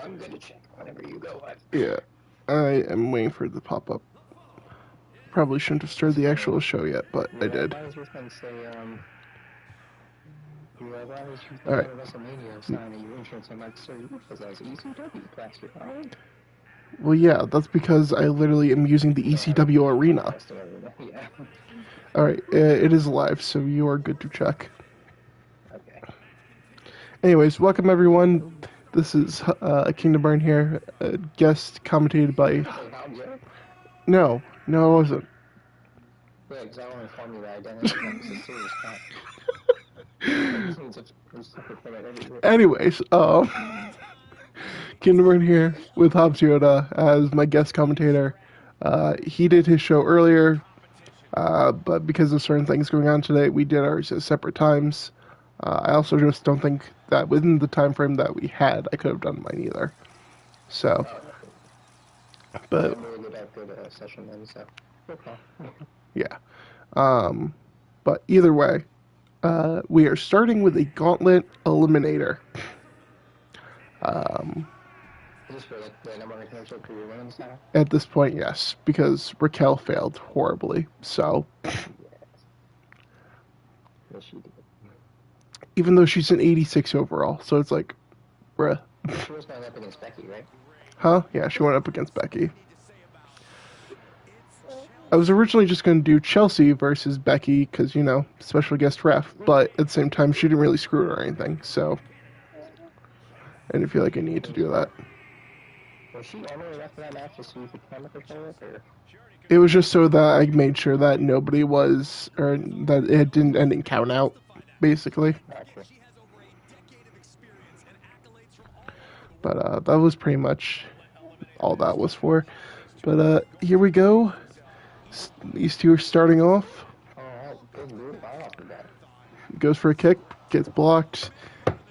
I'm good to check whenever you go. Yeah, I am waiting for it to pop up. Probably shouldn't have started the actual show yet, but I did. I was just going to say, why was you All going right. to WrestleMania signing your insurance? I'm like, sir, you because I was ECW plastic, alright? Well, yeah, that's because I literally am using the ECW arena. Yeah. All right, it is live, so you are good to check. Okay. Anyways, welcome everyone. This is Kingdom Burn here. Guest commentated by. No, it wasn't. Yeah, because I want to inform you that I don't know this is serious crap. Anyways, Kingdom Burn here with Hobbs Yoda as my guest commentator. He did his show earlier, but because of certain things going on today, we did ours at separate times. I also just don't think that within the time frame that we had, I could have done mine either. So, but yeah. But either way, we are starting with a gauntlet eliminator. At this point, yes, because Raquel failed horribly. So, even though she's an 86 overall, so it's like, bruh. She was going up against Becky, right? Huh? Yeah, she went up against Becky. I was originally just going to do Chelsea versus Becky because, you know, special guest ref, but at the same time, she didn't really screw it or anything, so I didn't feel like I needed to do that. Was she only left for that match just so you could come with her, or? It was just so that I made sure that nobody was, or that it didn't end in count out, basically. But that was pretty much all that was for. But here we go. These two are starting off. Goes for a kick, gets blocked,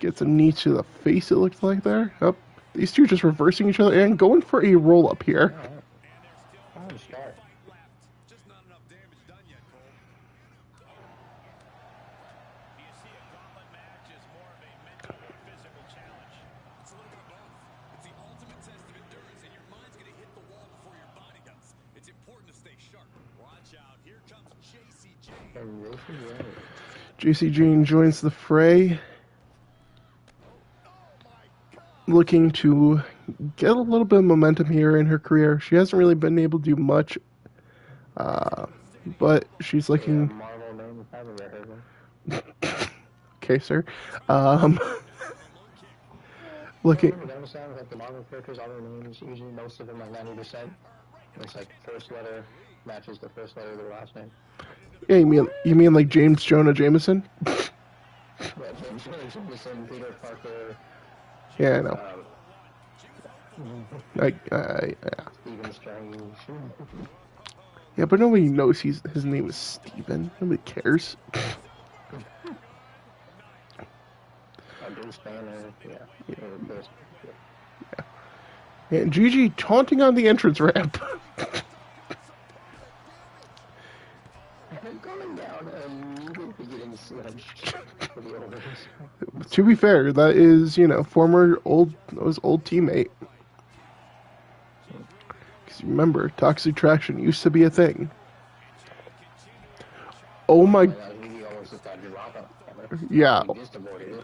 gets a knee to the face, it looks like there. Oh, these two just reversing each other and going for a roll up here. JC Jane joins the fray, looking to get a little bit of momentum here in her career. She hasn't really been able to do much, but she's looking. Okay, sir. Looking. Like the Marvel characters, all their names, usually most of them like 90%. It's like first letter matches the first letter of their last name. Yeah, you mean like James Jonah Jameson? Yeah, James Jonah Jameson, Peter Parker. Yeah, I know. Yeah. Stephen Strange. Yeah, but nobody knows his name is Steven. Nobody cares. Bruce Banner, yeah. And Gigi taunting on the entrance ramp. To be fair, that is, you know, former old teammate. Because remember, toxic attraction used to be a thing. Oh my. Yeah.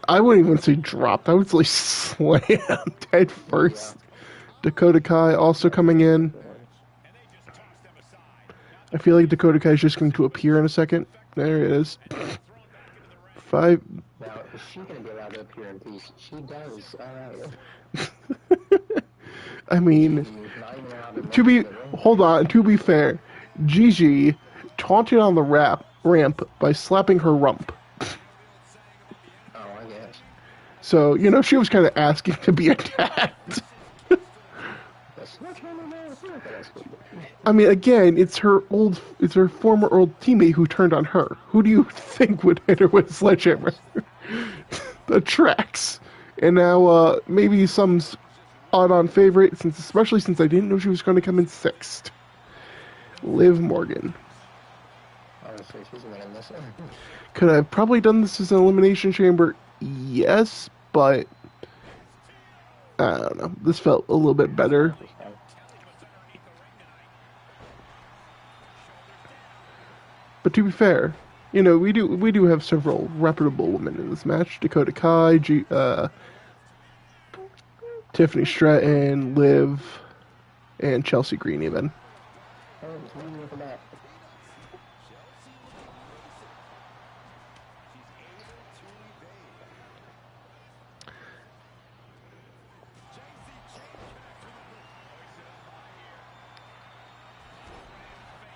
I wouldn't even say dropped. I would say slammed head first. Dakota Kai also coming in. I feel like Dakota Kai is just going to appear in a second. There it is. 5. Now, is she going to be allowed to appear in peace? She does. I mean, hold on, to be fair, Gigi taunted on the ramp by slapping her rump. Oh, I guess. So, you know, she was kind of asking to be attacked. I mean, again, it's her former old teammate who turned on her. Who do you think would hit her with a sledgehammer? The tracks. And now, maybe some odd-on favorite, especially since I didn't know she was going to come in 6th. Liv Morgan. Honestly, she's going to miss it. Could I have probably done this as an elimination chamber? Yes, but I don't know. This felt a little bit better. But to be fair, you know, we do have several reputable women in this match. Dakota Kai, Tiffany Stratton, Liv, and Chelsea Green even.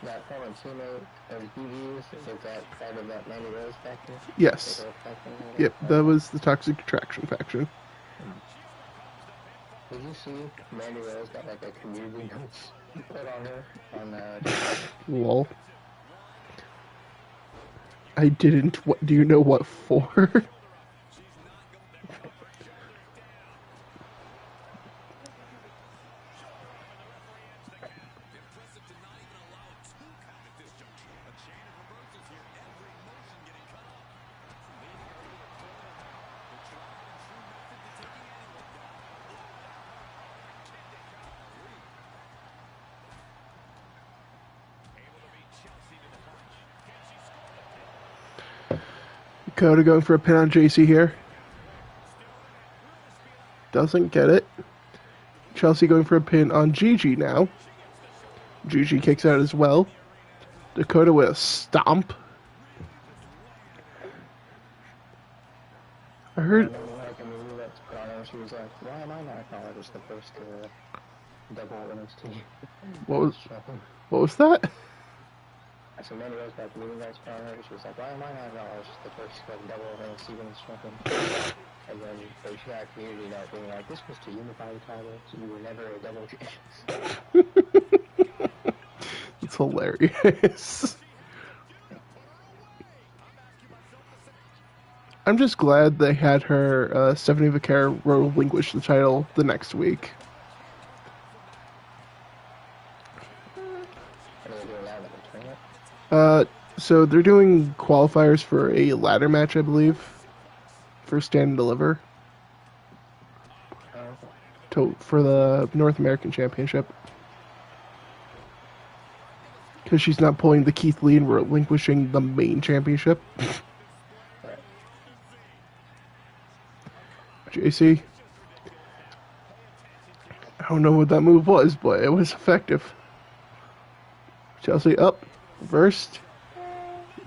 That former teammate of BG's, is that part of that Mandy Rose faction? Yes. Yep, that was the Toxic Attraction faction. Did you see Mandy Rose got like a community notes put on her on Lol. I didn't. What do you know what for? Dakota going for a pin on JC here. Doesn't get it. Chelsea going for a pin on Gigi now. Gigi kicks out as well. Dakota with a stomp. I heard. She was like, why am I not acknowledged the first double NXT? What was that? I said, Mandy Rose got the moving rights for her. She was like, why am I not acknowledged the first double NXT women's champion? And then they shot community note being like, this was to unify the title, so you were never a double champion. It's hilarious. I'm just glad they had her, Stephanie Vaquer, relinquish the title the next week. So they're doing qualifiers for a ladder match, I believe, for Stand and Deliver, for the North American Championship. Because she's not pulling the Keith Lee and relinquishing the main championship. JC. I don't know what that move was, but it was effective. Chelsea up, reversed,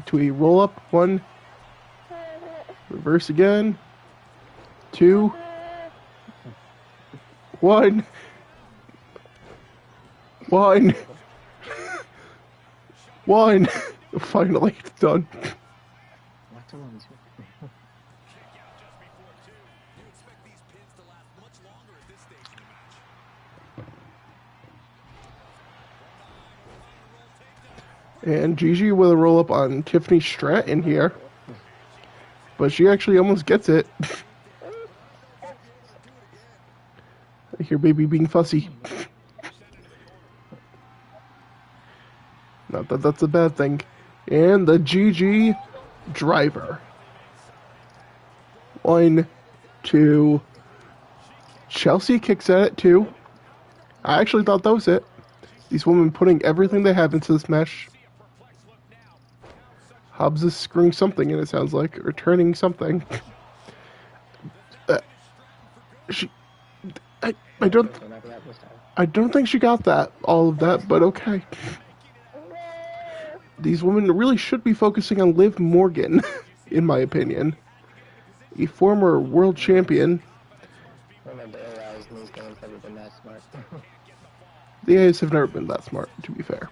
to a roll up, 1, reverse again, 2, 1, 1, 1, finally, it's done. And Gigi with a roll up on Tiffany Stratton here. But she actually almost gets it. I hear baby being fussy. Not that that's a bad thing. And the Gigi driver. 1, 2. Chelsea kicks at it too. I actually thought that was it. These women putting everything they have into this match. Hobbs is screwing something in, it sounds like, or turning something. I don't think she got that, all of that, but okay. These women really should be focusing on Liv Morgan, in my opinion. A former world champion. The AIs have never been that smart, to be fair.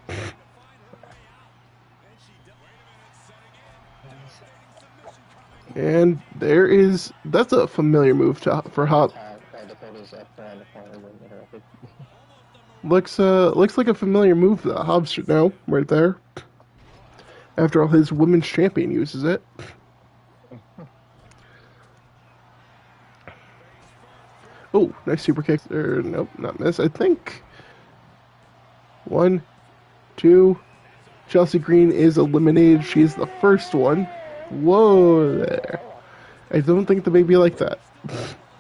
And that's a familiar move for Hobbs. Looks like a familiar move that Hobbs should know, right there. After all, his women's champion uses it. Oh, nice super kick. Nope, not miss. I think 1, 2. Chelsea Green is eliminated. She's the first one. Whoa there. I don't think the baby liked that.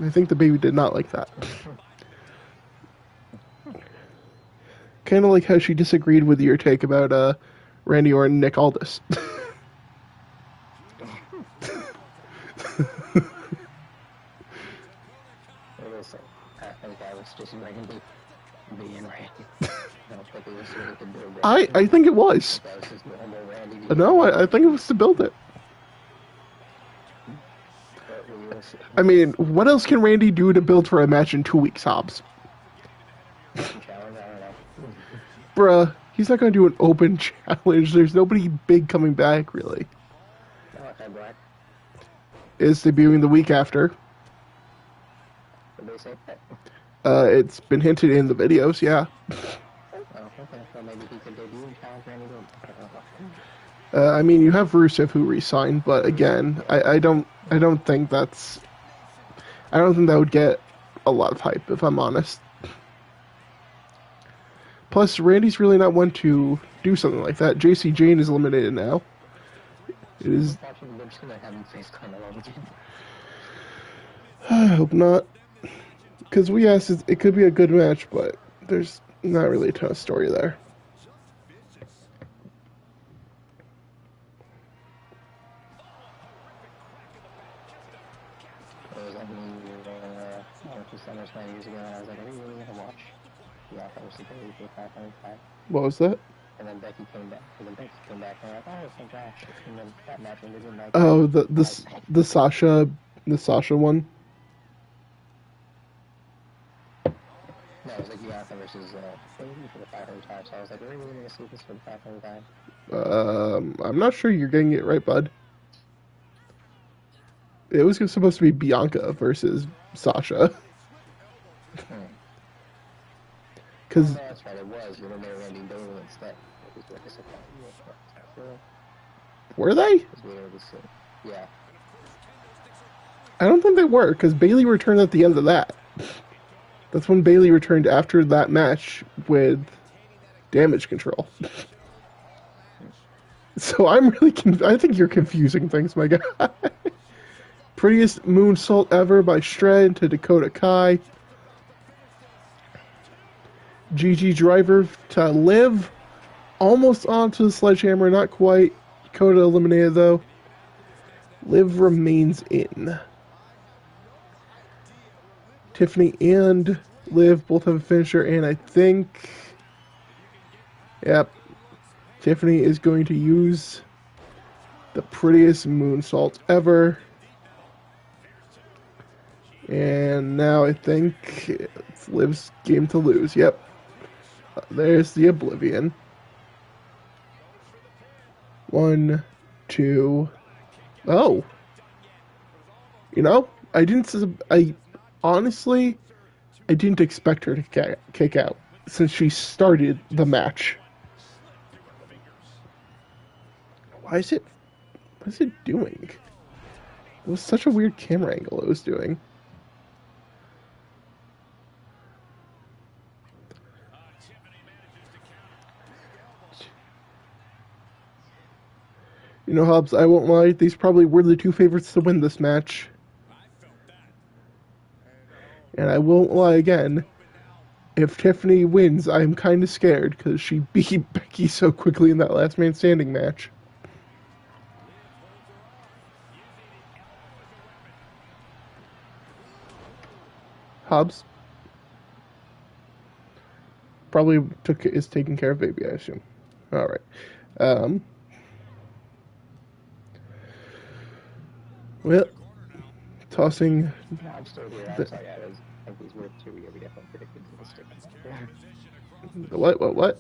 I think the baby did not like that. Kind of like how she disagreed with your take about Randy Orton and Nick Aldis. I was just Randy being Randy. I don't think it was really to build it. I think it was. That was just normal Randy. No, I think it was to build it. I mean, what else can Randy do to build for a match in 2 weeks, Hobbs? Bruh, he's not going to do an open challenge. There's nobody big coming back, really. Is debuting the week after. It's been hinted in the videos, yeah. I mean, you have Rusev who re-signed, but again, I don't think that's... I don't think that would get a lot of hype, if I'm honest. Plus, Randy's really not one to do something like that. JC Jane is eliminated now. It is... I hope not. Because it could be a good match, but there's not really a ton of story there. What was that? And then Becky came back. And then Becky came back and I'm like, oh, thank gosh. And then that match ended in like... Oh, the Sasha one? No, it was like Bianca versus Bayley for the 500 times. So I was like, are we really going to see this for the 500 times? I'm not sure you're getting it right, bud. It was supposed to be Bianca versus Sasha. Because... Oh, that's right, it was. You were there Randy Bayley instead. Were they? Yeah. I don't think they were, because Bayley returned at the end of that. That's when Bayley returned after that match with Damage Control. So I'm really I think you're confusing things, my guy. Prettiest moonsault ever by Shred to Dakota Kai. GG Driver to Liv. Almost onto the Sledgehammer, not quite. Dakota eliminated though. Liv remains in. Tiffany and Liv both have a finisher, and I think... Yep. Tiffany is going to use the prettiest moonsault ever. And now I think it's Liv's game to lose. Yep. There's the Oblivion. 1, 2... Oh! You know, honestly, I didn't expect her to kick out since she started the match. What is it doing? It was such a weird camera angle it was doing. You know, Hobbs, I won't lie, these probably were the two favorites to win this match. And I won't lie again, if Tiffany wins, I'm kind of scared, because she beat Becky so quickly in that last man standing match. Hobbs? Probably is taking care of baby, I assume. Alright. Well, tossing... No, I'm still here. I'm sorry, I think these were two we definitely predicted to the stick. What?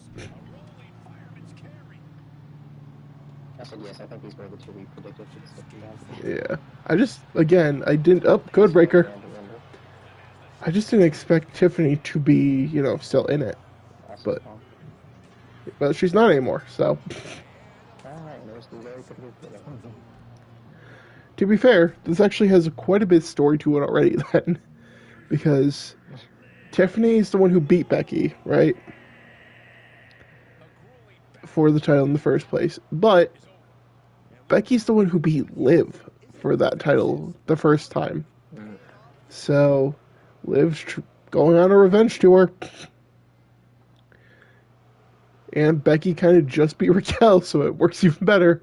I said yes, I think these were the two we predicted to the stick. Yeah. I didn't... Oh, Codebreaker. I just didn't expect Tiffany to be, still in it. But she's not anymore, so... To be fair, this actually has quite a bit of story to it already then. Because Tiffany is the one who beat Becky, right? For the title in the first place. But Becky's the one who beat Liv for that title the first time. So, going on a revenge tour. And Becky kind of just beat Raquel, so it works even better.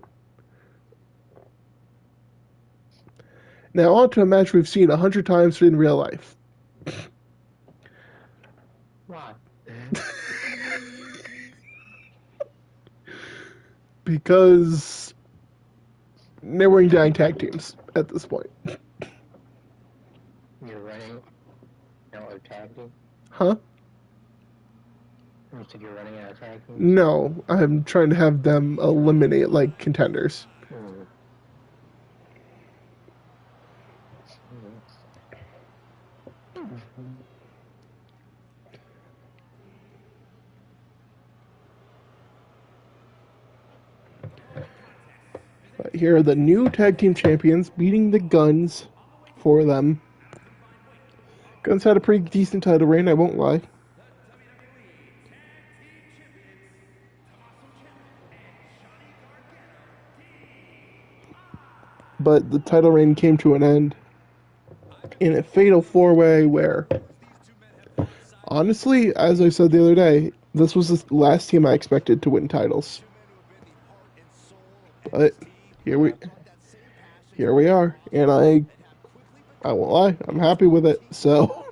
Now, on to a match we've seen 100 times in real life. Why? Because they're wearing dying tag teams at this point. You're running, a tag team? Huh? You said you're running out of tag teams? No, I'm trying to have them eliminate, like, contenders. Mm. But here are the new tag team champions beating the Guns for them. Guns had a pretty decent title reign, I won't lie. But the title reign came to an end in a fatal four-way where, honestly, as I said the other day, this was the last team I expected to win titles. But here we are, and I won't lie, I'm happy with it. So,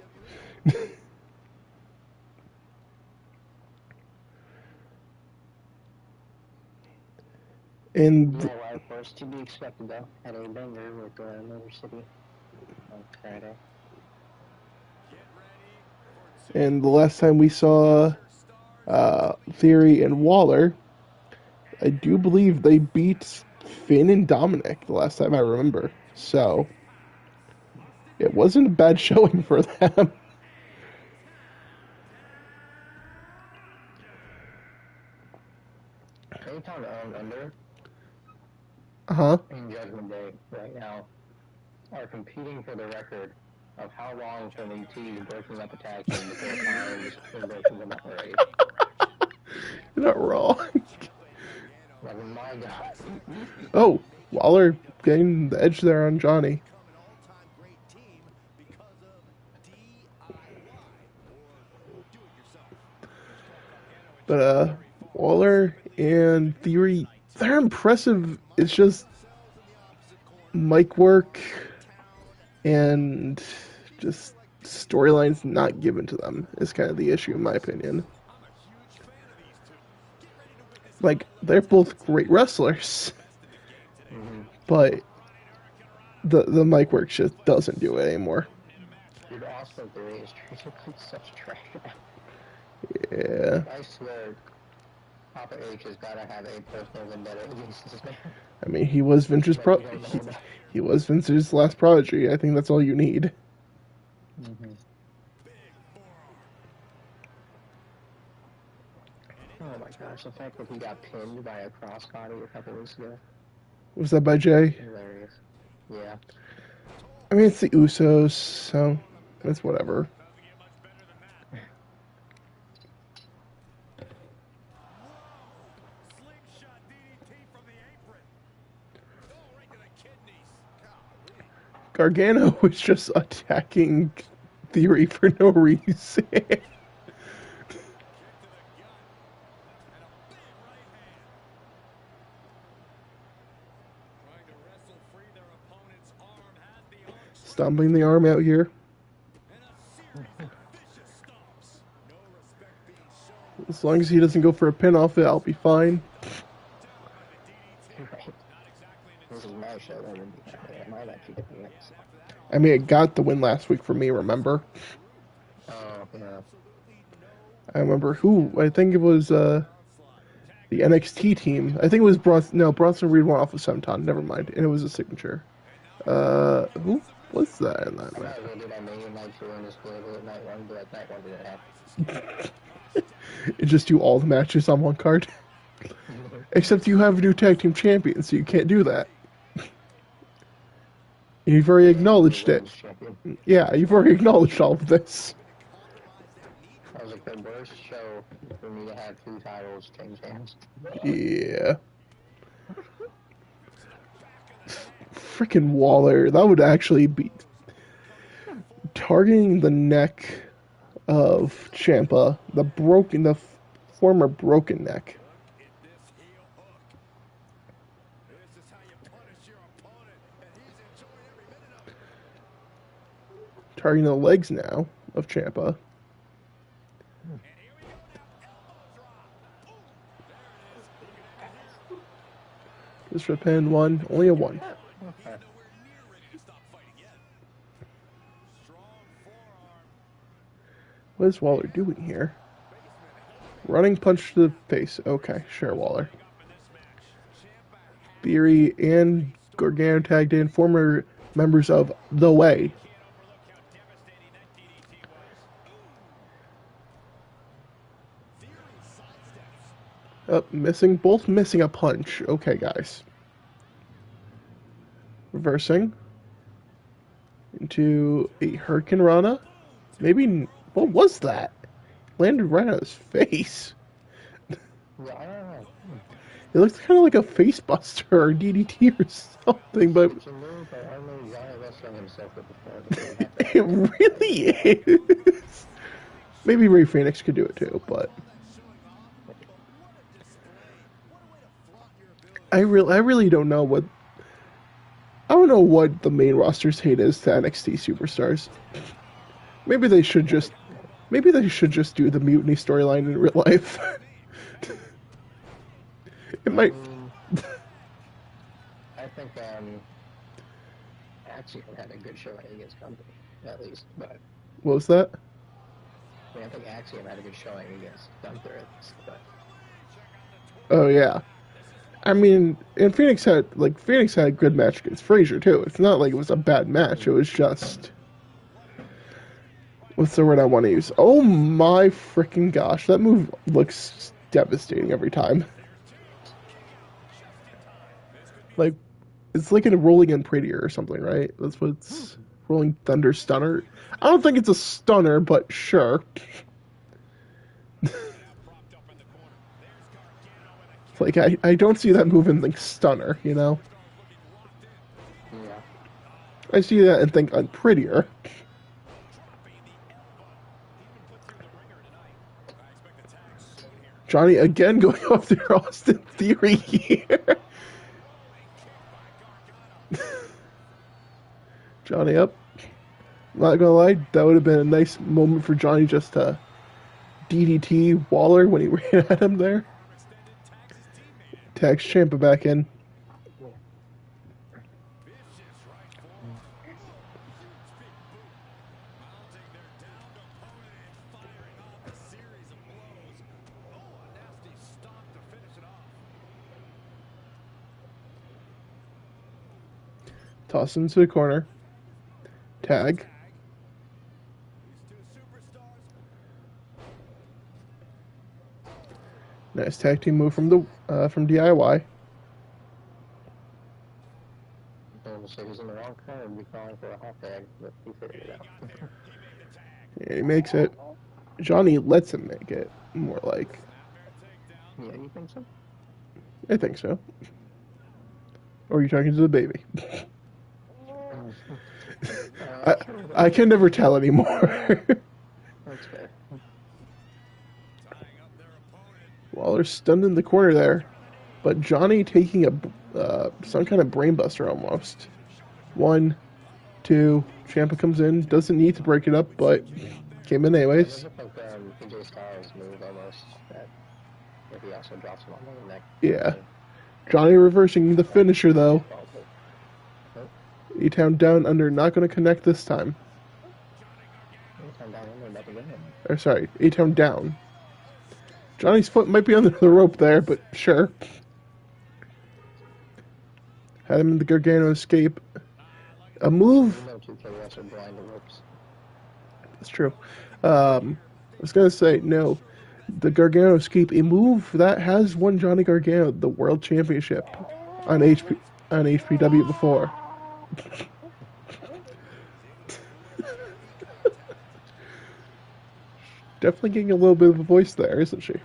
and Yeah, well, of course, to be expected though. Had a banger with Motor City on Friday. and the last time we saw Theory and Waller, I do believe they beat Finn and Dominic the last time I remember. So it wasn't a bad showing for them. Anytime owned under Uh-huh. in Judgment Day right now are competing for the record of how long can we tease breaking up a tag team before finally just breaking them up already. You're not wrong. Like, my God. Oh, Waller getting the edge there on Johnny. But Waller and Theory, they're impressive. It's just mic work and just storylines not given to them is kind of the issue in my opinion. Like, they're both great wrestlers, but the mic work just doesn't do it anymore. Dude, Austin Theory is treated like such trash. Yeah. I swear, Papa H has got to have a personal vendetta against this man. I mean, he was Vince's he was Vince's last prodigy. I think that's all you need. Mm-hmm. Oh my gosh, the fact that he got pinned by a crossbody a couple weeks ago. Was that by Jay? Hilarious. Yeah. I mean, it's the Usos, so it's whatever. Gargano was just attacking Theory for no reason. Stomping the arm out here. As long as he doesn't go for a pin off it, I'll be fine. Right. This is my show. I might actually get the win. I mean, it got the win last week for me, remember? Oh, yeah. I remember who. I think it was the NXT team. I think it was Bronson Reed won off of Senton. Never mind. And it was a signature. Who was that in that match? I did I made night two and this global at night one, but night one didn't happen. It just do all the matches on one card. Except you have a new tag team champion, so you can't do that. You've already acknowledged it. Yeah, you've already acknowledged all of this. That was like the worst show for me to have two titles change hands. Yeah. Freaking Waller. That would actually be targeting the neck of Ciampa, the former broken neck. Targeting the legs now of Ciampa. Just for a pin, one, only a one. Okay. What is Waller doing here? Running punch to the face. Okay, sure, Waller. Theory and Gargano tagged in, former members of The Way. Both missing a punch. Okay, guys. Reversing into a Hurricane Rana. Maybe, what was that? Landed right on his face. Yeah, I don't know. It looks kind of like a face buster or DDT or something, but It's a move that only Johnny Wrestling himself could perform. it really is. Maybe Ray Phoenix could do it too, but I really don't know what. I don't know what the main roster's hate is to NXT superstars. Maybe they should just do the mutiny storyline in real life. It might. I think Axiom had a good showing against Company, at least. But What was that? I think Axiom had a good showing against Gunther, at least. But Oh yeah. I mean, and Phoenix had a good match against Frazier too. It's not like it was a bad match. It was just, what's the word I want to use? Oh my freaking gosh, that move looks devastating every time. Like, it's like a Rolling and Prettier or something, right? That's what it's Rolling Thunder Stunner. I don't think it's a stunner, but sure. Like, I don't see that move and think stunner, you know? yeah, I see that and think unprettier. Johnny again going after Austin Theory here. Johnny up. Not gonna lie, that would have been a nice moment for Johnny just to DDT Waller when he ran at him there. Tags Ciampa back in. Toss into the corner. Tag. Nice tag team move from DIY. so he's in the wrong corner and be calling for a hot tag, but he figured it out. Yeah, he makes it. Johnny lets him make it. More like. Yeah, you think so? I think so. Or are you talking to the baby? I can never tell anymore. That's fair. Waller's stunned in the corner there, but Johnny taking some kind of brainbuster almost. 1, 2, Ciampa comes in, doesn't need to break it up, but came in anyways. It looked like AJ Styles' move almost, that if he also drops him on the neck. Yeah. Johnny reversing the finisher though. E-Town down under, not going to connect this time. Or sorry, A-Town down. Johnny's foot might be under the rope there, but sure. Had him in the Gargano escape. A move. That's true. I was going to say, no. The Gargano escape, a move that has won Johnny Gargano the World Championship on HPW before. Definitely getting a little bit of a voice there, isn't she?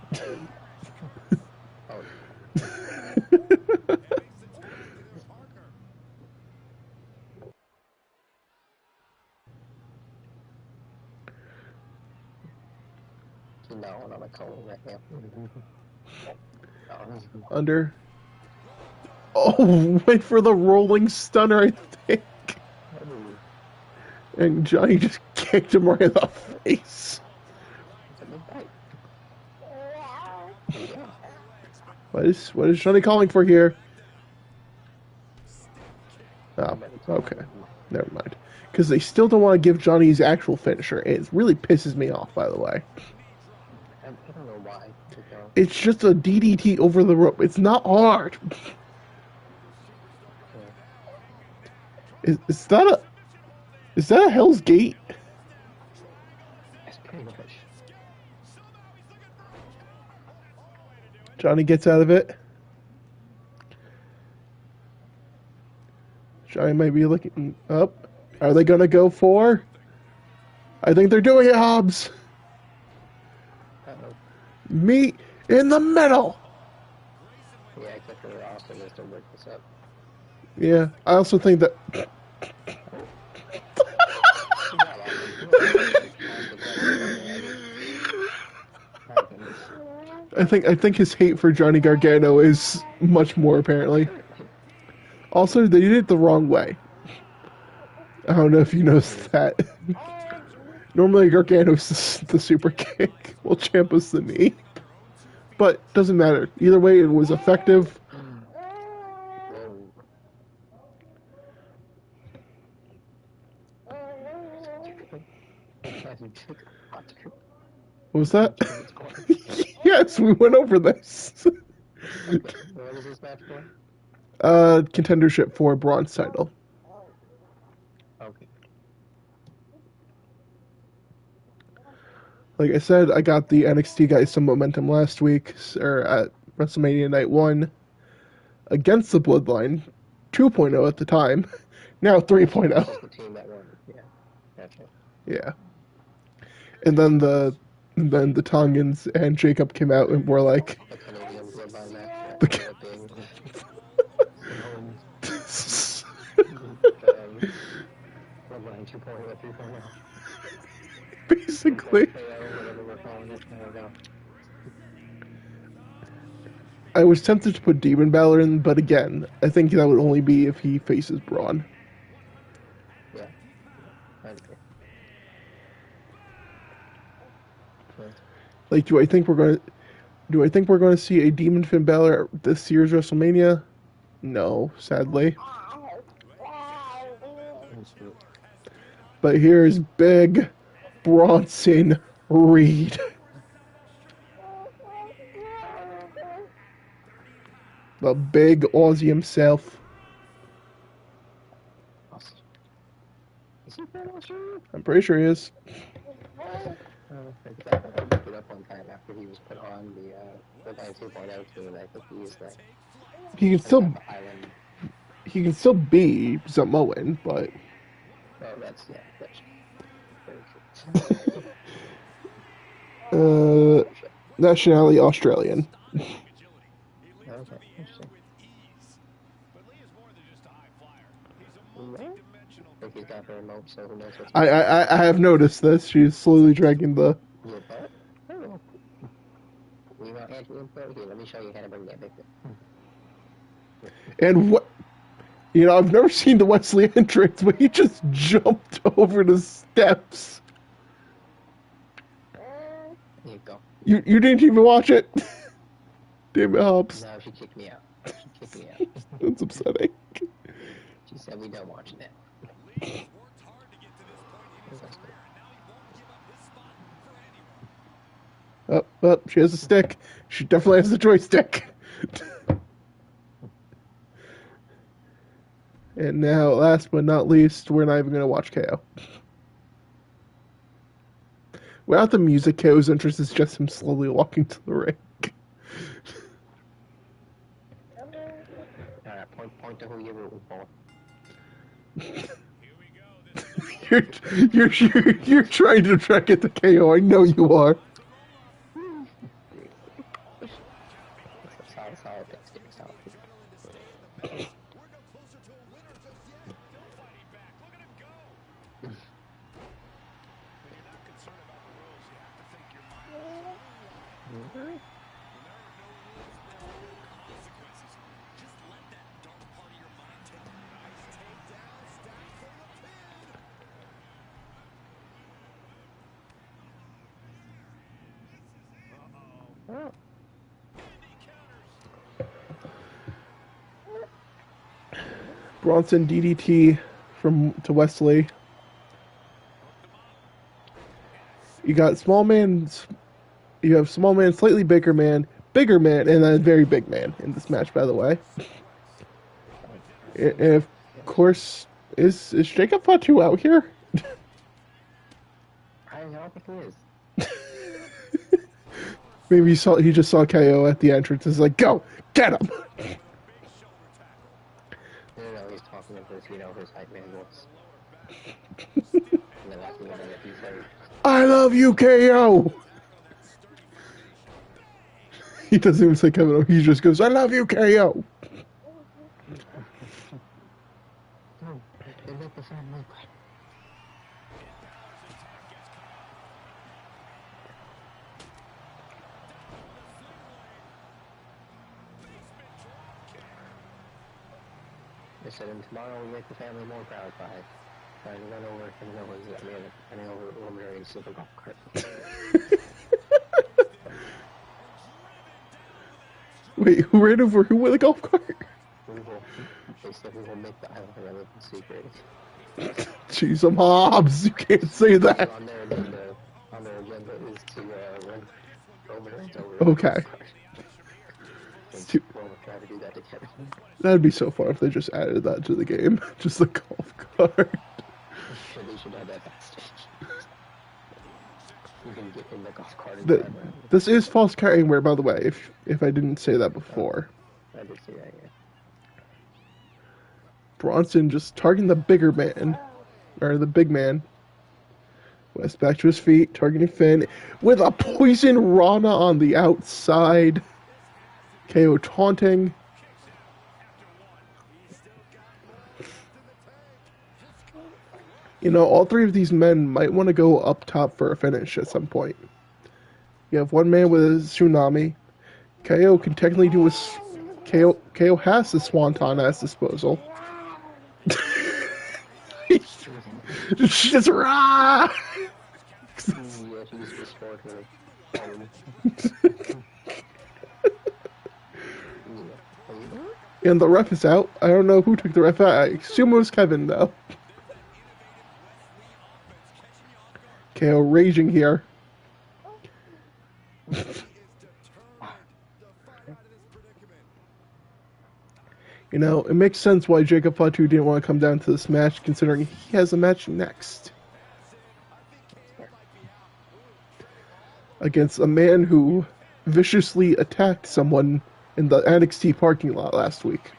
No, I'm a cold right now. Under. Oh, went for the rolling stunner, I think. And Johnny just kicked him right in the face. What is Johnny calling for here? Oh, okay. Never mind. Because they still don't want to give Johnny his actual finisher. It really pisses me off, by the way. I don't know why. It's just a DDT over the rope. It's not hard. Is that a Hell's Gate? That's pretty much. Johnny gets out of it. Johnny might be looking up. Are they gonna go for? I think they're doing it, Hobbs. Uh-oh. Meet in the middle. Yeah, except for Austin just to break this up. Yeah, I also think that. I think his hate for Johnny Gargano is much more apparently. Also, they did it the wrong way. I don't know if you noticed that. Normally Gargano's the super kick, while Ciampa's the knee. But doesn't matter. Either way, it was effective. What was that? Yes, we went over this. Okay. What is this match for? Contendership for bronze title. Okay. Like I said, I got the NXT guys some momentum last week, or at WrestleMania Night 1, against the Bloodline, 2.0 at the time, now 3.0. The team that won. Yeah. Gotcha. Yeah. And then the Tongans and Jacob came out and were like, The Canadian Bloodline match. The Bloodline 2.0, 3.0. basically. Whatever we're calling it. There we go. I was tempted to put Demon Balor in, but again, I think that would only be if he faces Braun. Yeah. I agree. Like, do I think we're going to see a Demon Finn Balor at this year's WrestleMania? No, sadly. But here's Big Bronson Reed. The big Aussie himself. Is he from Australia? I'm pretty sure he is. I looked it up one time after he was put on the Bloodline 2.0 team, and I think he is that. He can still be Samoan, but Oh, that's very true. nationality Australian. Okay, interesting. I think he's got her remote, so who knows what's I have noticed this. She's slowly dragging the. We want anti-input here. Let me show you how to bring that victim. And what? You know, I've never seen the Wesley entrance, but he just jumped over the steps. There you go. You didn't even watch it? Damn it, Hobbs. No, she kicked me out. That's upsetting. She said we don't watch that. Oh, she has a stick. She definitely has the joystick. And now, last but not least, we're not even going to watch KO. Without the music, KO's interest is just him slowly walking to the ring. Point to who you're rooting for. You're trying to track it to KO. I know you are. Bronson DDT to Wesley. You got small man. You have small man, slightly bigger man, and then very big man in this match. By the way, and of course, is Jacob Fatu out here? I don't think he is. Maybe he just saw KO at the entrance. Is like, go get him. No, he's talking of his hype man voice. And then after that, he said, I love you, KO. He doesn't even say Kevin. He just goes, I love you, KO. they make the family. They said, and tomorrow we make the family more proud by trying to run over running over a luminary silver golf cart. Wait, who ran over who with a golf cart? They said we will make the island irrelevant secret. Jeez, I'm Hobbs. You can't say that. On their agenda is to run Roman Reigns over. Okay. We'll try to do that together. That'd be so fun if they just added that to the game. Just the golf cart. They should have that backstage. You can get in the golf cart. This is false carrying wear, by the way, if I didn't say that before. I did see that, yeah. Bronson just targeting the bigger man. Or the big man. West back to his feet, targeting Finn. With a poison Rana on the outside. KO taunting. You know, all three of these men might want to go up top for a finish at some point. You have one man with a tsunami. KO can technically do a... KO has the Swanton at his disposal. Just rah! And the ref is out. I don't know who took the ref out. I assume it was Kevin, though. KO raging here. You know, it makes sense why Jacob Fatu didn't want to come down to this match, considering he has a match next. Against a man who viciously attacked someone in the NXT parking lot last week.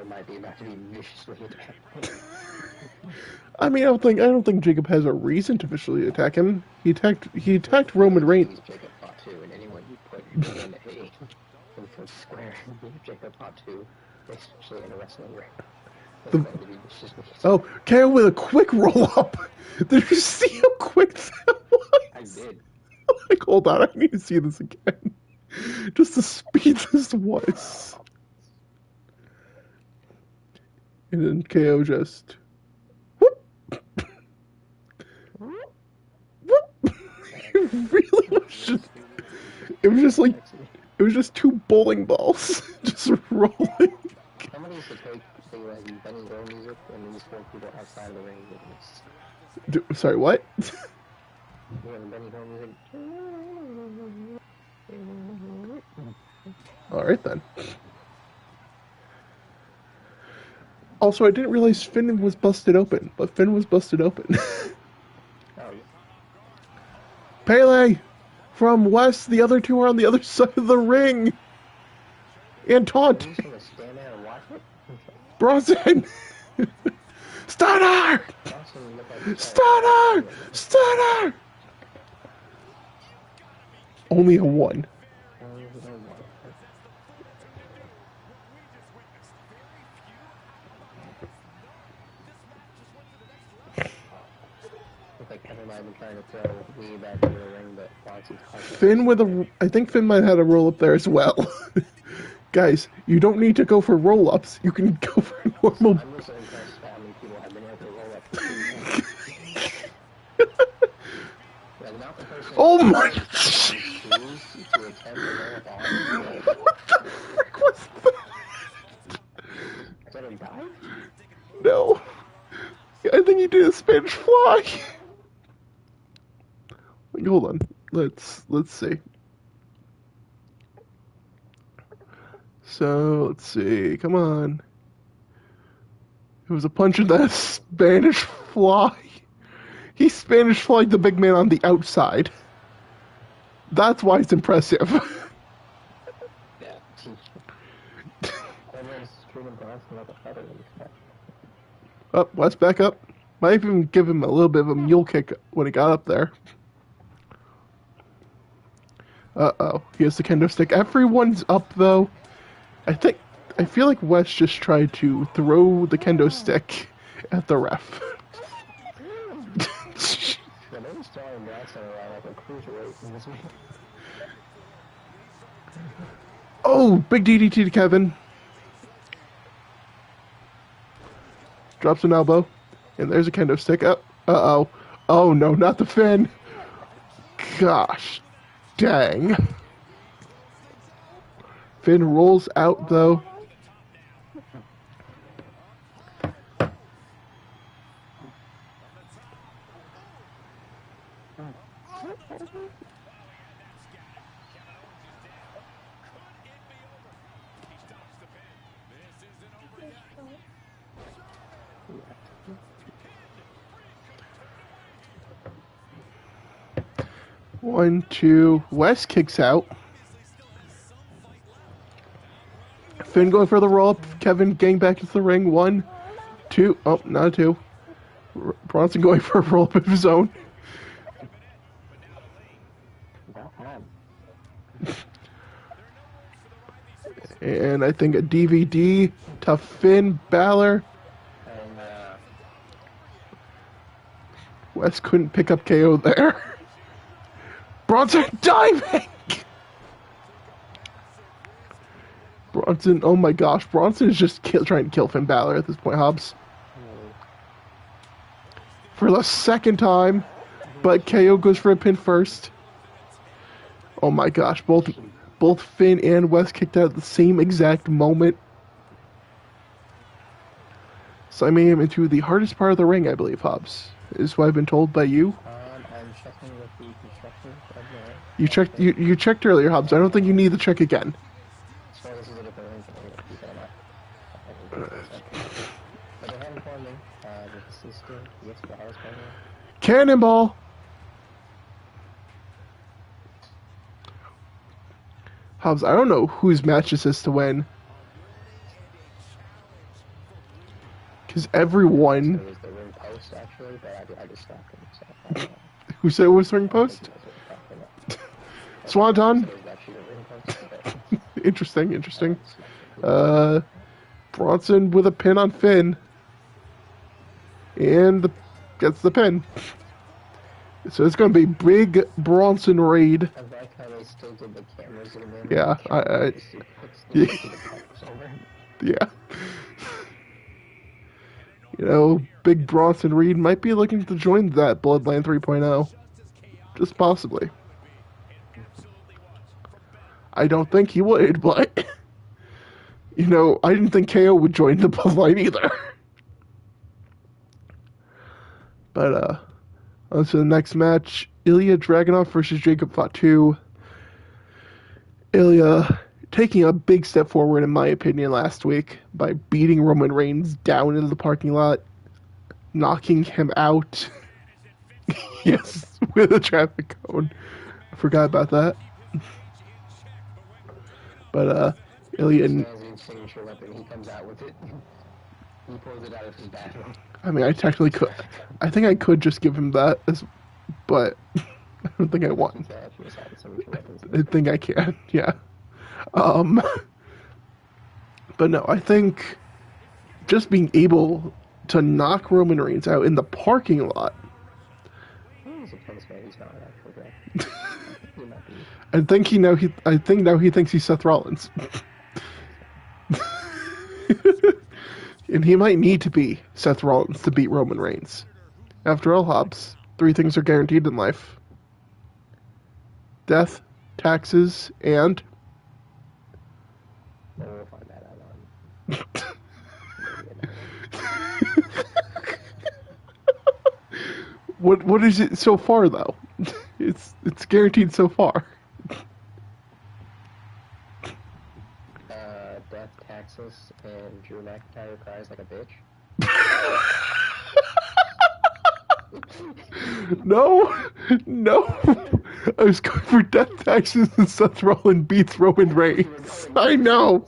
Might be about to be viciously attacked. I mean, I don't think Jacob has a reason to viciously attack him. He attacked Roman Reigns. Jacob Fatu, and anyone you put in a square, Jacob Fatu, especially in a wrestling ring. Oh, KO with a quick roll up. Did you see how quick that was? I did. Like, hold on, I need to see this again. Just the speed this was. And then KO just whoop. Whoop. It really was just two bowling balls just rolling. Somebody should take the Benny Hill music and these four people outside of the ring. Sorry, what? Benny Hill music. Alright then. Also, I didn't realize Finn was busted open, but Finn was busted open. Pele! From West, the other two are on the other side of the ring! And taunt! Bronson! Stunner! Stunner! Stunner! Only a 1. Finn with I think Finn might have had a roll up there as well. Guys, you don't need to go for roll ups. You can go for normal. I'm so impressed how many people have been able to roll up. Oh my! to attempt to roll up on him. What the frick was that? Is that a dive? No. I think he did a Spanish fly. Like, hold on. Let's see. So, let's see. Come on. It was a punch in that Spanish fly. He Spanish flied the big man on the outside. That's why it's impressive. Yeah. Everyone's treating Bronson like a feather when he's catch. Oh, let's back up. Might even give him a little bit of a mule kick when he got up there. Uh-oh. He has the kendo stick. Everyone's up, though. I feel like Wes just tried to throw the kendo stick at the ref. Yeah, they were throwing Bronson around like a cruiserweight in this week. Oh, big DDT to Kevin. Drops an elbow. And there's a kendo stick. Uh-oh. Oh, no, not the Finn. Gosh. Dang. Finn rolls out, though. One, two. Wes kicks out. Finn going for the roll up. Kevin getting back into the ring. One, two. Oh, not a two. Bronson going for a roll up of his own. And I think a DVD to Finn Balor. And, Wes couldn't pick up KO there. Bronson diving! Bronson, oh my gosh, Bronson is just trying to kill Finn Balor at this point, Hobbs. For the second time, but KO goes for a pin first. Oh my gosh, both Finn and Wes kicked out at the same exact moment. Signing him into the hardest part of the ring, I believe, Hobbs. Is what I've been told by you. I'm checking with the construction of the... You checked earlier, Hobbs. I don't think you need to check again. So this is a different ring for me to keep it up. But they have informed me, this is still, yes, the hardest part of it. Cannonball! Hobbs, I don't know whose match this is to win. Because everyone... It was the ring post, actually, but I just stopped him, so I don't know. Who said it was ring post? Swanton? It was actually the ring post, but... Interesting. Bronson with a pin on Finn. And gets the pin. So it's going to be big Bronson raid. I like how they still did the camera zoom in. Yeah, yeah. You know, big Bronson Reed might be looking to join that Bloodline 3.0. Just possibly. I don't think he would, but... You know, I didn't think KO would join the Bloodline either. But, on to the next match. Ilya Dragunov versus Jacob Fatu. Ilya taking a big step forward, in my opinion, last week by beating Roman Reigns down into the parking lot, knocking him out. Yes, with a traffic cone. I forgot about that. But, Ilya... signature weapon, he comes out with it. He pulls it out of his bathroom. I mean, I technically could. I think I could just give him that, but I don't think I want. I think I can, yeah. But no, I think just being able to knock Roman Reigns out in the parking lot. I think now he thinks he's Seth Rollins. And he might need to be Seth Rollins to beat Roman Reigns. After all, Hobbs, 3 things are guaranteed in life: death, taxes, and Well, we'll find that out on maybe what is it so far though? It's guaranteed so far. death, taxes, and Drew McIntyre cries like a bitch. No, no. I was going for death, taxes, and Seth Rollins beats Roman Reigns. I know.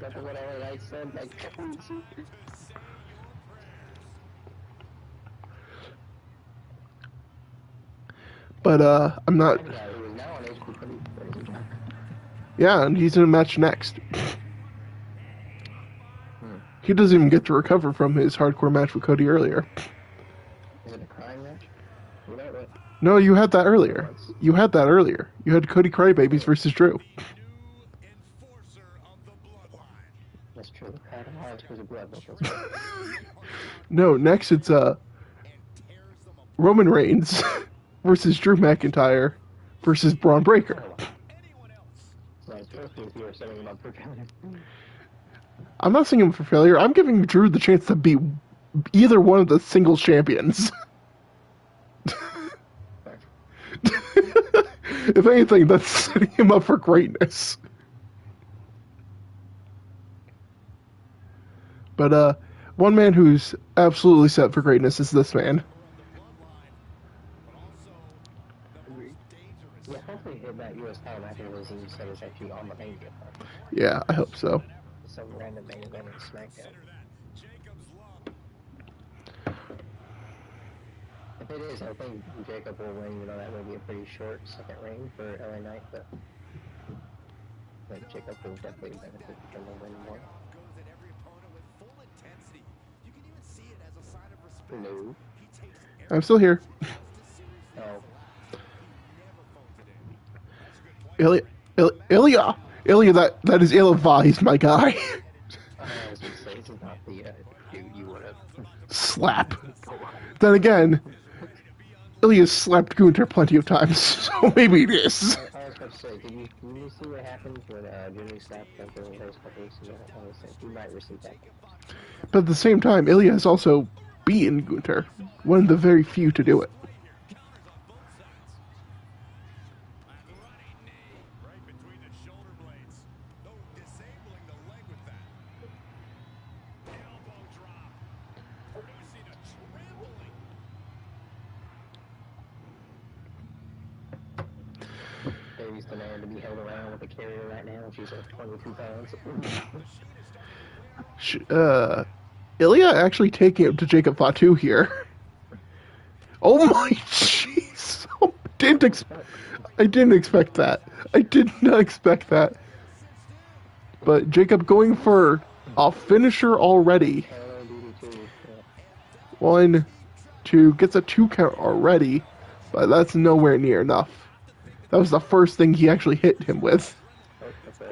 That's what I said. Like, but I'm not. the guy who is now on HPW, ladies and gentlemen. Yeah, and he's in a match next. He doesn't even get to recover from his hardcore match with Cody earlier. Is it a crying match? You know what? No, you had that earlier. You had Cody Crybabies versus Drew. That's true. Adam Hart was a blood vessel. No, next it's Roman Reigns versus Drew McIntyre versus Braun Breaker. I'm not saying him for failure. I'm giving Drew the chance to be either one of the singles champions. If anything, that's setting him up for greatness. But one man who's absolutely set for greatness is this man. Yeah, hopefully that U.S. title match was actually on the main card. Yeah, I hope so. Some random main event in SmackDown. If it is, I think Jacob will win. You know, that would be a pretty short second reign for LA Knight, but I think Jacob will definitely benefit from the win more. No. I'm still here. Oh. Ilya, that is Ilya. He's my guy. I was going to say, this is not the dude you would have. Slap. Then again, Ilya's slapped Gunther plenty of times, so maybe it is. I was about to say, did you see what happened when Jimmy slapped Gunther in those couple weeks ago? I was saying, he might receive that. But at the same time, Ilya has also beaten Gunther. One of the very few to do it. Baby's the man to be held around with a carrier right now. She's like 22 pounds. Ilya actually taking it to Jacob Fatu here. Oh my jeez! I didn't expect that. I did not expect that. But Jacob going for a finisher already. 1, 2, gets a 2 count already, but that's nowhere near enough. That was the first thing he actually hit him with.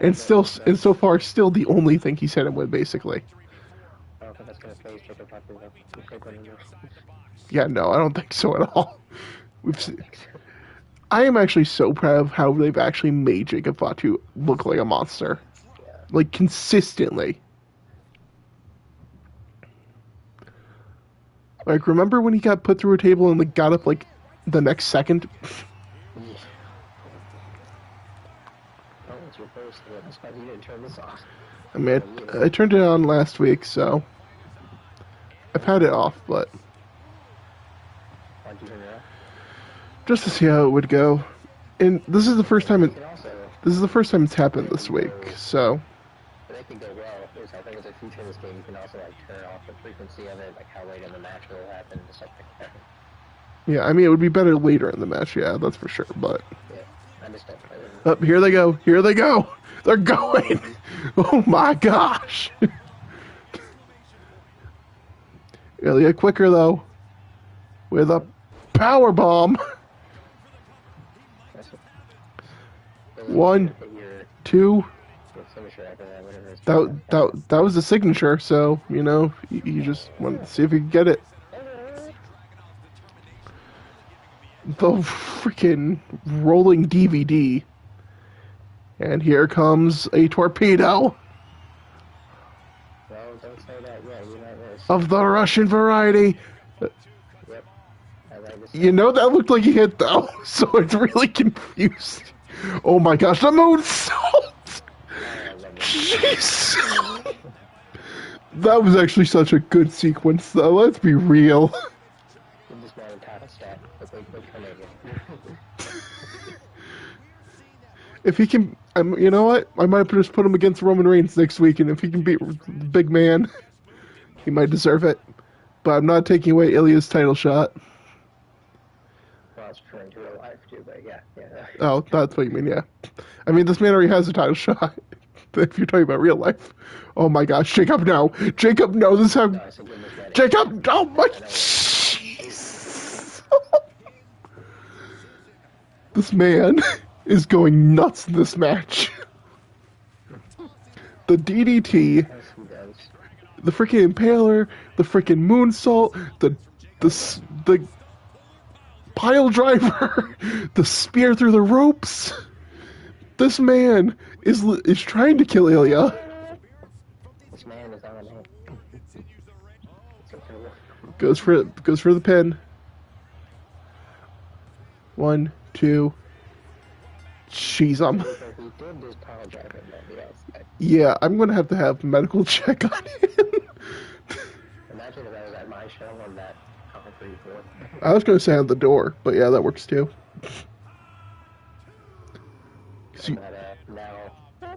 And so far, still the only thing he's hit him with, basically. Yeah, no, I don't think so at all. I am actually so proud of how they've actually made Jacob Fatu look like a monster. Like, consistently. Like, remember when he got put through a table and like, got up, like, the next second? I mean, I turned it on last week, so I've had it off, but just to see how it would go. And this is the first time it's happened this week, so. But it can go well. I think as a feature in this game, you can also like turn off the frequency of it, like how late in the match it will happen, and stuff like that. Yeah, I mean it would be better later in the match, yeah, that's for sure. But yeah, I just don't. Up here they go. Here they go. They're going. Oh my gosh. Ilya quicker though, with a power bomb. 1, 2, finisher after that, whatever his That was the signature. So you know, you just want to see if you can get it. The freaking rolling DVD, and here comes a torpedo. No, don't say that yet. You might miss. Of the Russian variety. Yep. I like this. You know that looked like he hit though, so it's really confused. Oh my gosh, the moonsault! Jeez! That was actually such a good sequence though, let's be real. Give this man a title stat. If he can, you know what? I might just put him against Roman Reigns next week, and if he can beat the big man, he might deserve it. But I'm not taking away Ilya's title shot. Well, it's true in real life too, but yeah. Oh, that's what you mean, yeah. I mean, this man already has a title shot. If you're talking about real life. Oh my gosh, Jacob, no. Jacob, no, this is how... No, I said give this man Jacob, oh my... Jeez. This man is going nuts in this match. The DDT, the freaking impaler, the freaking moonsault, the pile driver, the spear through the ropes. This man is trying to kill Ilya. This man is on him. Goes for the pin. 1, 2. Jeez, yeah, I'm gonna have to have medical check on him. Imagine if I was at my show on that concrete floor. I was gonna say on the door, but yeah, that works too. See, now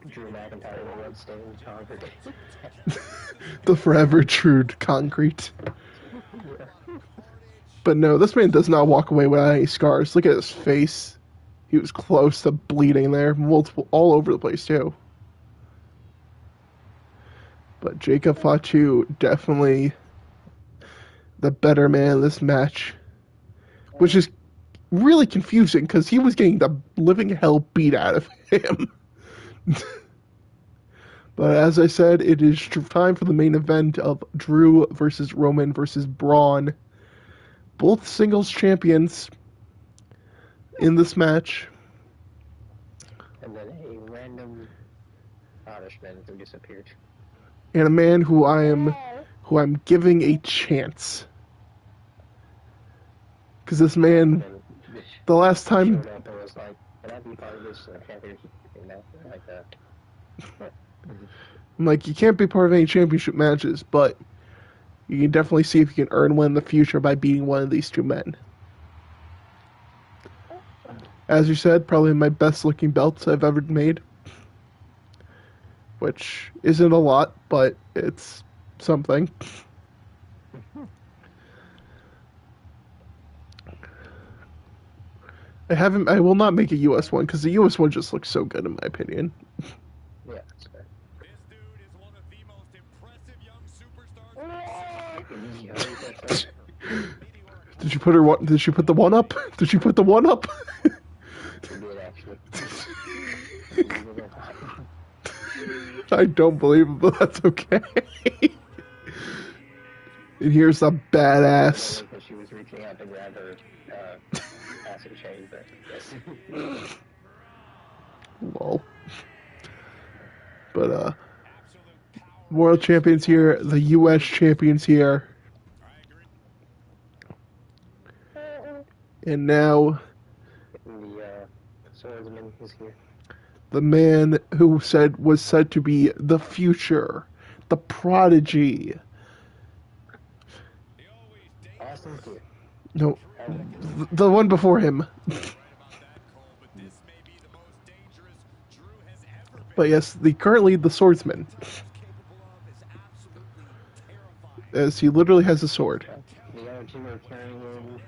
Drew McIntyre will run stained concrete. The forever true concrete. But no, this man does not walk away without any scars. Look at his face. He was close to bleeding there. Multiple, all over the place, too. But Jacob Fatu, definitely the better man in this match. Which is really confusing, because he was getting the living hell beat out of him. But as I said, it is time for the main event of Drew versus Roman versus Braun. Both singles champions in this match. And then a random Irishman who disappeared. And a man who I'm giving a chance. Because this man, the last time... Showed up and was like, can I be part of this championship? Like that. I'm like, you can't be part of any championship matches, but you can definitely see if you can earn one in the future by beating one of these two men. As you said, probably my best looking belts I've ever made. Which isn't a lot, but it's something. I will not make a US one, because the US one just looks so good in my opinion. Yeah, that's fair. This dude is one of the most impressive young superstars. Did she put the one up? Did she put the one up? She did, actually. I don't believe it, but that's okay. And here's a badass. Because she was reaching out to grab her acid chain, but yes. Lol. But world champions here, the US champions here. And now The swordsman is here. the man who was said to be the future, the prodigy. Austin here. No, the one before him. But yes, currently the swordsman. As he literally has a sword. The other two are carrying in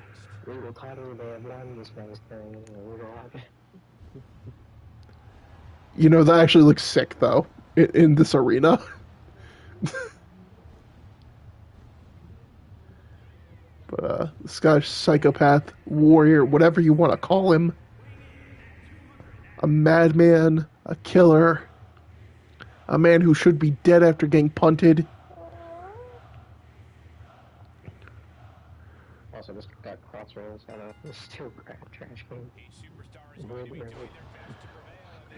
legal title. They have one. This man is carrying in a legal locket. You know, that actually looks sick, though, in this arena. But this guy's psychopath, warrior, whatever you want to call him. A madman, a killer. A man who should be dead after getting punted. Also, just got crossroads on a steel trash can.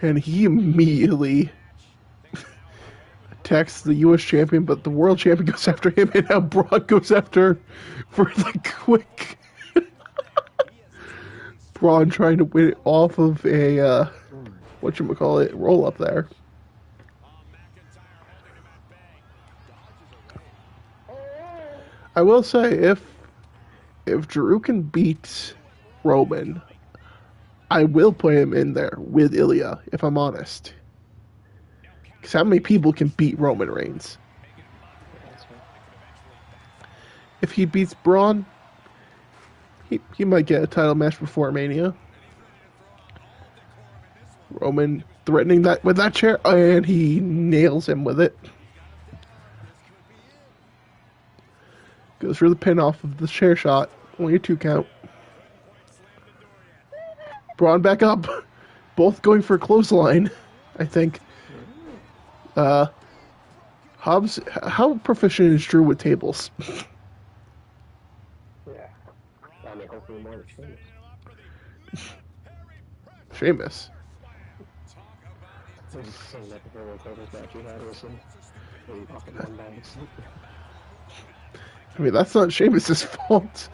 And he immediately attacks the U.S. champion, but the world champion goes after him, and now Brock goes after for the quick. Braun trying to win it off of a, whatchamacallit, roll up there. I will say, if Drew can beat Roman, I will put him in there with Ilya, if I'm honest. Because how many people can beat Roman Reigns? If he beats Braun, he might get a title match before Mania. Roman threatening that with that chair, and he nails him with it. Goes for the pin off of the chair shot. Only a 2 count. Braun back up. Both going for a clothesline, I think. Hobbs, how proficient is Drew with tables? Yeah. I mean, hopefully more than Sheamus. Sheamus. Saying that before the tables match you had was maybe fucking one banks. I mean, that's not Sheamus' fault.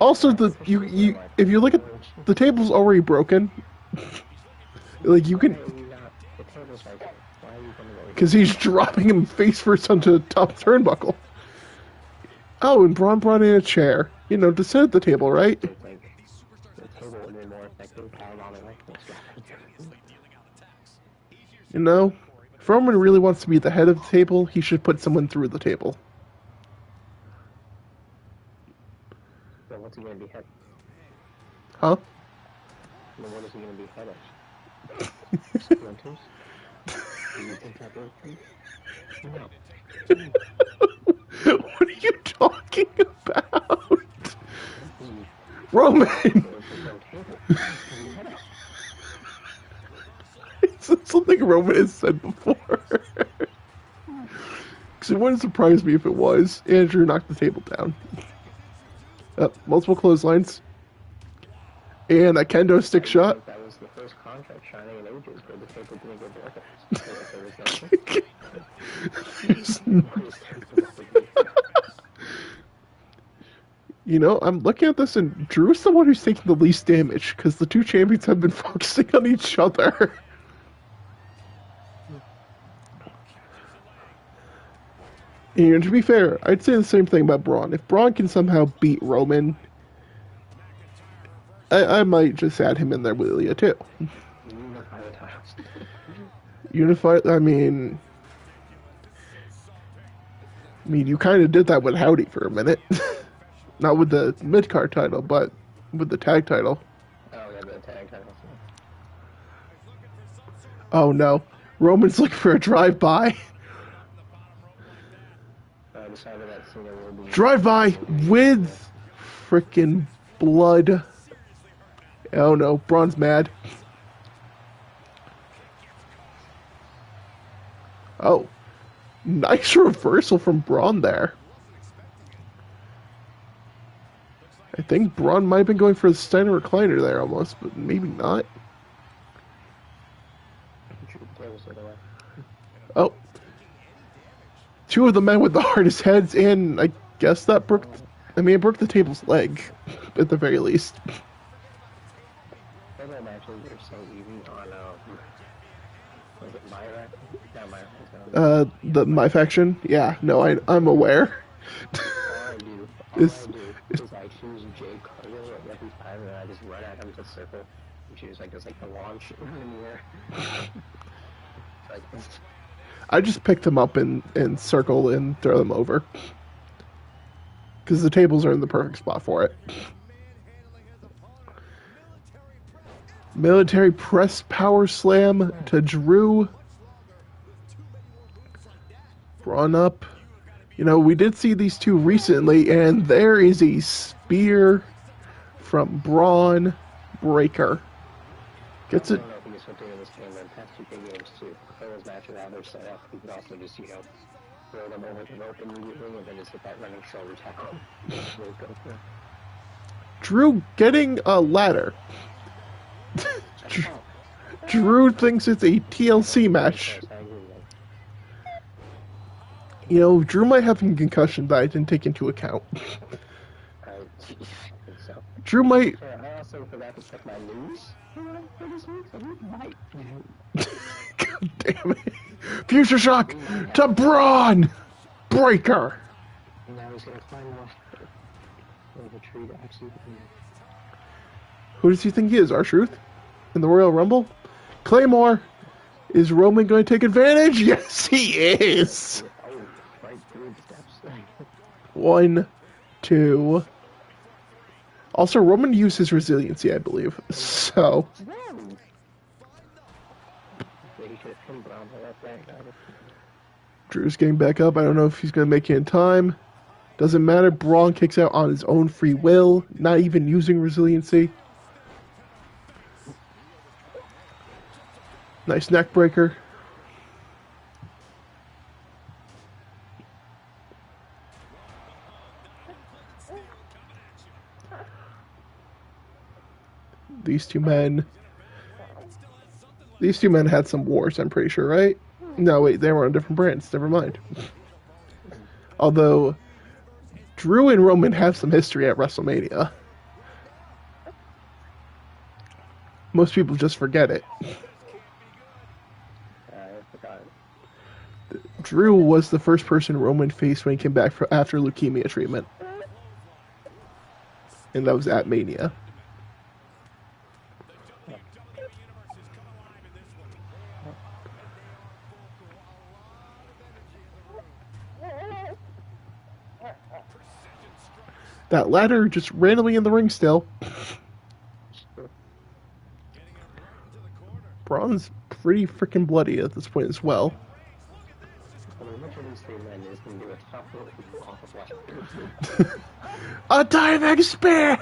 Also, you if you look at the table's already broken. Like you can, because he's dropping him face first onto the top turnbuckle. Oh, and Braun brought in a chair, to sit at the table, right? If Roman really wants to be at the head of the table, he should put someone through the table. So what's he gonna be head? Huh? Then what is he gonna be head of? Splinters? Do you think that will be? No. What are you talking about? Roman! It's something Roman has said before. Because it wouldn't surprise me if it was. Andrew knocked the table down. Multiple clotheslines. And a kendo stick shot. That was the first contract signing in ages where the table didn't get broken. I'm looking at this, and Drew's the one who's taking the least damage, because the two champions have been focusing on each other. And to be fair, I'd say the same thing about Braun. If Braun can somehow beat Roman, I might just add him in there with Ilya too. Unified, I mean, you kind of did that with Howdy for a minute. Not with the mid-card title, but with the tag title. Oh, yeah, the tag title. Oh no, Roman's looking for a drive-by. Drive-by with frickin' blood. Oh no, Braun's mad. Oh, nice reversal from Braun there. I think Braun might have been going for the Steiner recliner there almost, but maybe not. Oh. Two of the men with the hardest heads, and I guess that broke... it broke the table's leg, at the very least. The My Faction? Yeah, no, I'm aware. It's I choose Jay Cargill at Recky's Pirate, and I just run at him to circle. And choose like the launch in the air. I just picked them up and circle and throw them over. Because the tables are in the perfect spot for it. Military press power slam to Drew. Braun up. We did see these two recently, and there is a spear from Braun. Breaker. Gets it. 2K games too. Those matches how they're set up. You can also just, throw them over the rope immediately and then just hit that running shoulder tackle. Really go for it. Drew getting a ladder. Drew thinks it's a TLC match. Drew might have a concussion that I didn't take into account. So. Drew might. I also forgot to check my news for this week. So we might. God damn it. Future Shock to Braun! Breaker! Now he's gonna climb off the tree to actually. Who does he think he is? R-Truth? In the Royal Rumble? Claymore! Is Roman going to take advantage? Yes, he is! Oh, right through the steps. 1, 2. Also, Roman used his resiliency, I believe. So. Drew's getting back up. I don't know if he's going to make it in time. Doesn't matter. Braun kicks out on his own free will, not even using resiliency. Nice neck breaker. These two men had some wars, I'm pretty sure, right? No, wait, they were on different brands. Never mind. Although, Drew and Roman have some history at WrestleMania. Most people just forget it. Drew was the first person Roman faced when he came back after leukemia treatment. And that was at Mania. That ladder just randomly in the ring still. Braun's pretty freaking bloody at this point as well. A diving spear!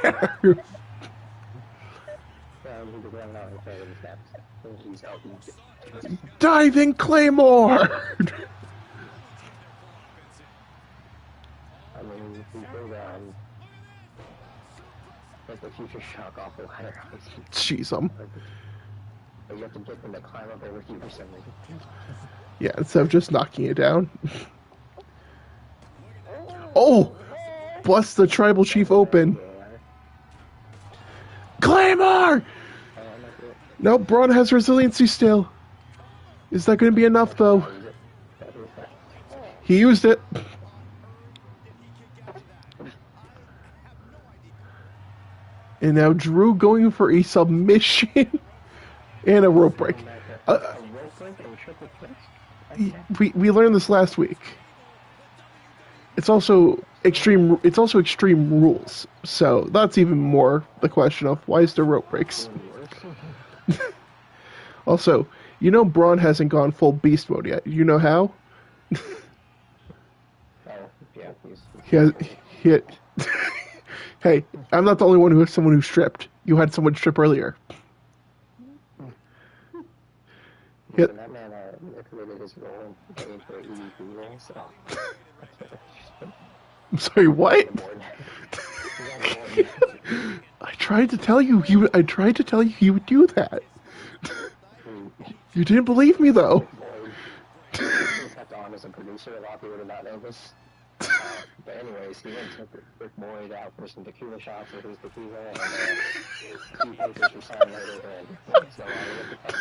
Diving Claymore! The Future Shock off the ladder. Jeez, But you have to get them to climb up over you for some reason. Yeah, instead of just knocking it down. Oh! Bless the Tribal Chief open. Claymore! No, Braun has resiliency still. Is that going to be enough, though? He used it. And now Drew going for a submission and a rope break. We learned this last week. It's also extreme. It's also Extreme Rules. So that's even more the question of why is there rope breaks. Also, Braun hasn't gone full beast mode yet. You know how? He had, Hey, I'm not the only one who has someone who stripped. You had someone strip earlier. Yeah. That man liquidated his role and paid for an EVP role, so... I'm sorry, what? I tried to tell you he would do that. You didn't believe me, though. Kept on as a producer, a lot of people did not know this. But anyways, he went to Rick Boyd out for some tequila shots with his tequila, and two papers were signed later, and so I looked at that,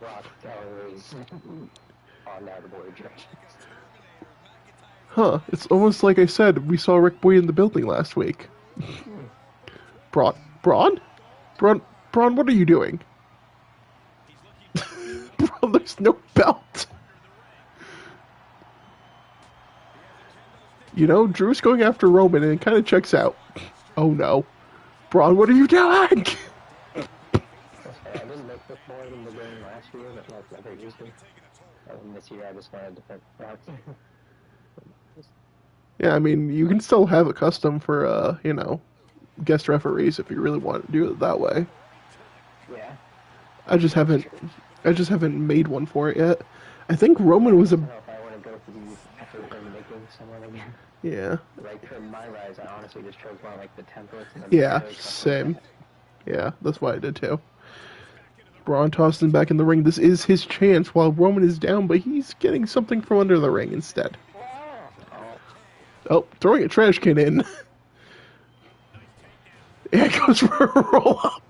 but Rock Gallery's on now the Boyd directions. Huh, it's almost like I said, we saw Rick Boyd in the building last week. Braun, what are you doing? Braun, there's no belt. Drew's going after Roman, and it kind of checks out. Oh no. Braun, what are you doing? I didn't make this more than the game last year, but like I used to. And this year I just wanted different routes. Yeah, I mean, you can still have a custom for, guest referees if you really want to do it that way. Yeah. I just haven't I just haven't made one for it yet. I think Roman was I a... don't know if I want to go through the effort of making someone again. Yeah. Like, for my rise, I honestly just chose one of, like, the templates and then Yeah, chose stuff same. like Yeah, that's why I did too. Braun tossed him back in the ring. This is his chance while Roman is down, but he's getting something from under the ring instead. that. Oh, throwing a trash can in. Yeah, it goes for a roll up.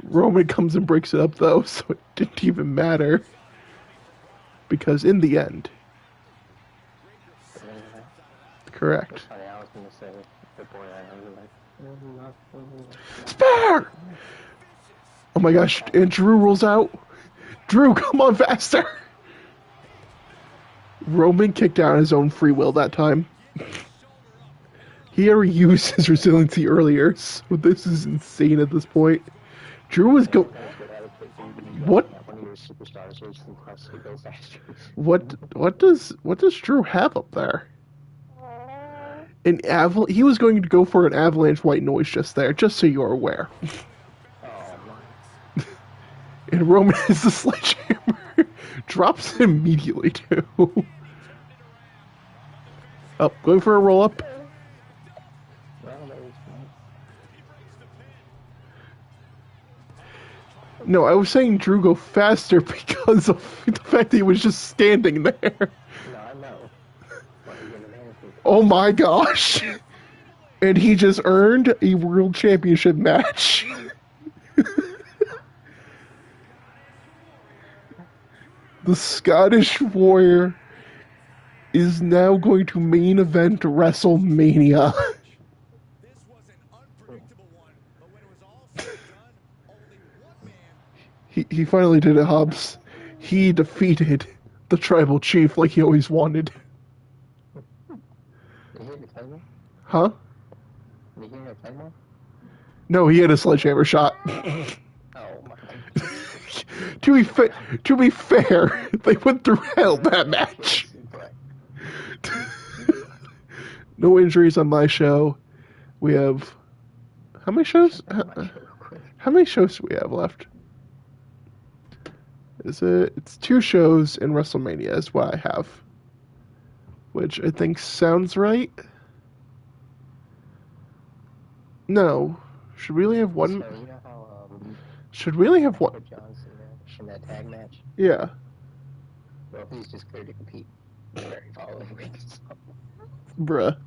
Roman comes and breaks it up though, so it didn't even matter. Because in the end, correct. Funny, I was going to say before that, I was like, Spare! Oh my gosh, and Drew rolls out. Drew, come on faster! Roman kicked out his own free will that time. He already used his resiliency earlier, so this is insane at this point. Drew was go. What? one of your superstars so you can possibly go faster. What does Drew have up there? He was going to go for an avalanche white noise just there, just so you're aware. Oh, no. And Roman is the sledgehammer. Drops it immediately too. Oh, going for a roll up. Well, that was fun. No, I was saying Drew go faster because of the fact that he was just standing there. No, I know. But you're in the management. Oh my gosh! And he just earned a world championship match. The Scottish Warrior is now going to main event WrestleMania. This was an unpredictable one, but when it was all said and done, only one man He finally did it, Hobbs. He defeated the tribal chief like he always wanted. Did you hear the Claymore? Huh? Did you hear the Claymore? No, he had a sledgehammer shot. Oh, my. To be fair, they went through hell that match. No injuries on my show. We have how many shows? How many shows do we have left? It's 2 shows in WrestleMania is what I have, which I think sounds right. No, should we only have one? So, you know how, Should we only have one? John Cena in that tag match? Yeah, Well, he's just cleared to compete the very following week. So. bruh.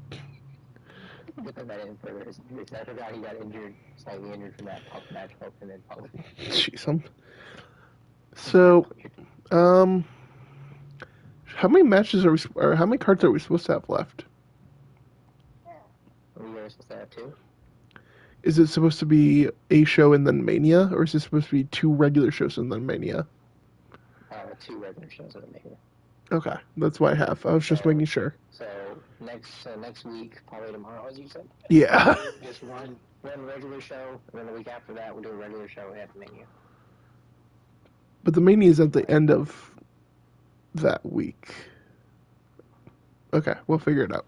Put that in further. I forgot he got injured, slightly injured from that pump match, and then public. Jeez, So, how many matches or how many cards are we supposed to have left? We were supposed to have 2. Is it supposed to be a show and then Mania, or is it supposed to be 2 regular shows and then Mania? 2 regular shows of the Mania. Okay, that's what I have. I was just making sure. So next week, probably tomorrow, as you said. Yeah. Just one regular show, and then the week after that, we'll do a regular show at the Mania. But the Mania is at the end of that week. Okay, we'll figure it out.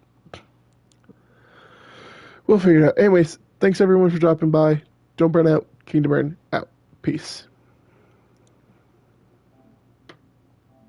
Anyways, thanks everyone for dropping by. Don't burn out. Kingdom Burn out. Peace.